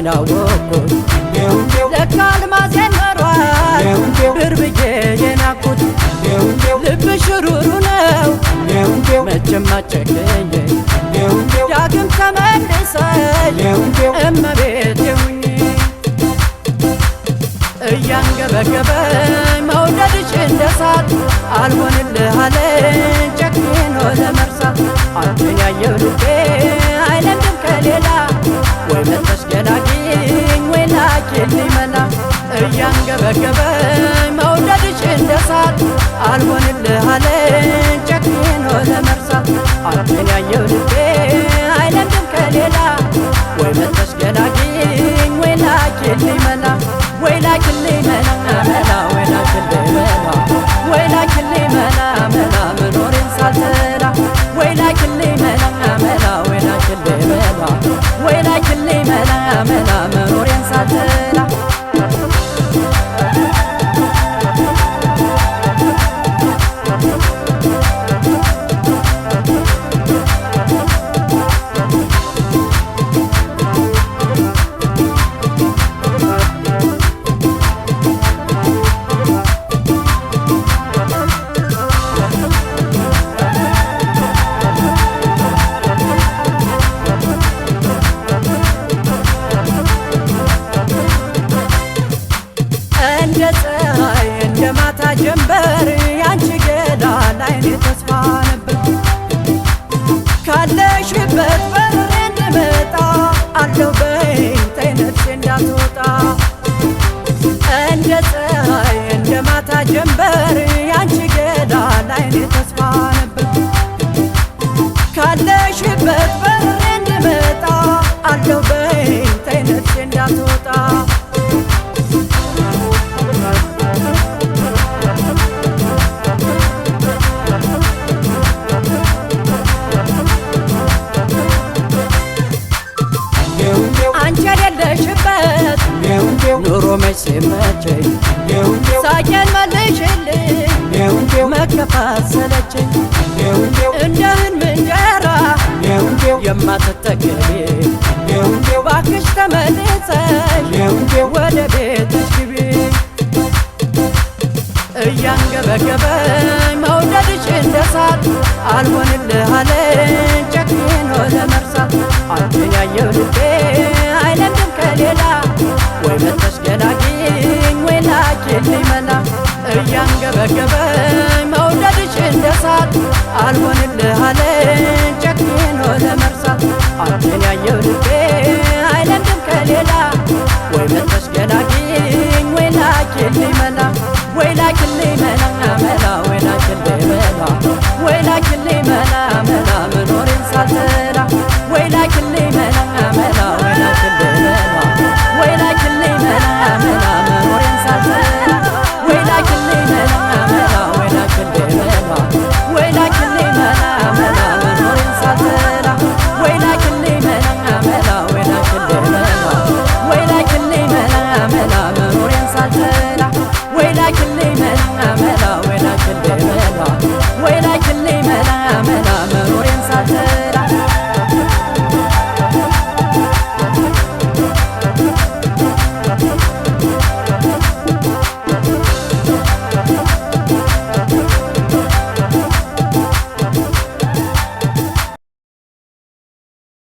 ምን አወቅኩት ለካል ማዜን ኖሯል ብርብዬ የናኩት ልብሽ ሩሩ ነው መቼም አጨክኝ ዳግም ተመልሰሽ እመቤቴ ሁኚ እያንገበገበኝ መውደድሽ እንደ እሳት አልሆንልህ አለኝ ጨክኖ ለመርሳት አንቺን ያየው ልቤ አይለምድም ከሌላ ወይ መጥተሽ ገላግኝ ወይ ላኪልኝ መላ እያንገበገበኝ መውደድሽ እንደ እሳት አልሆንልህ አለኝ ጨክኖ ለመርሳት አንቺን ያየው ልቤ አይለምድም ከሌላ ወይ መጥተሽ ገላግኝ ወይ ላኪልኝ መላ ወይ ላኪልኝ መላ መላ ወይ ላኪልኝ መላ ወይ ላኪልኝ መላ መላ መኖሬን ሳልጠላ ወይ ላኪልኝ መላ መላ ወይ ላኪልኝ መላ ወይ ላኪልኝ መላ መላ መኖሬን ሳልጠላ እንደ ፀሐይ እንደ ማታ ጀንበር ያንቺ ገላ ላይኔ ተስፋ ነበር ካለሽበት በሬ እንድመጣ አለው በይኝ ተይ ነፍሴ እንዳትወጣ እንደ ፀሐይ እንደ ማታ ጀንበር ያንቺ ገላ ላይኔ ተስፋ ነበር ካለሽበት በሬ እንድመጣ አለው በይኝ ተይ ነፍሴ እንዳትወጣ አንቺ የሌለሽበት ኑሮ መች ሲመቸኝ ሳቄን መልሽልኝ መከፋት ሰለቸኝ እንደ ህልም እንጀራ የማትጠገቢ ባክሽ ተመልሰሽ ወደ ቤትሽ ግቢ እያንገበገበኝ መውደድሽ እንደ እሳት አልሆንልህ አለኝ ጨክኖ ለመርሳት አንቺን ያየው ልቤ አይለምድም ከሌላ ወይ መጥተሽ ገላግኝ ወይ ላኪልኝ መላ እያንገበገበኝ መውደድሽ እንደ እሳት አልሆንልህ አለኝ ጨክኖ ለመርሳት አንቺን ያየው ልቤ አይለምድም ከሌላ ወይ መጥተሽ ገላግኝ ወይ ላኪልኝ መላ ወይ ላኪልኝ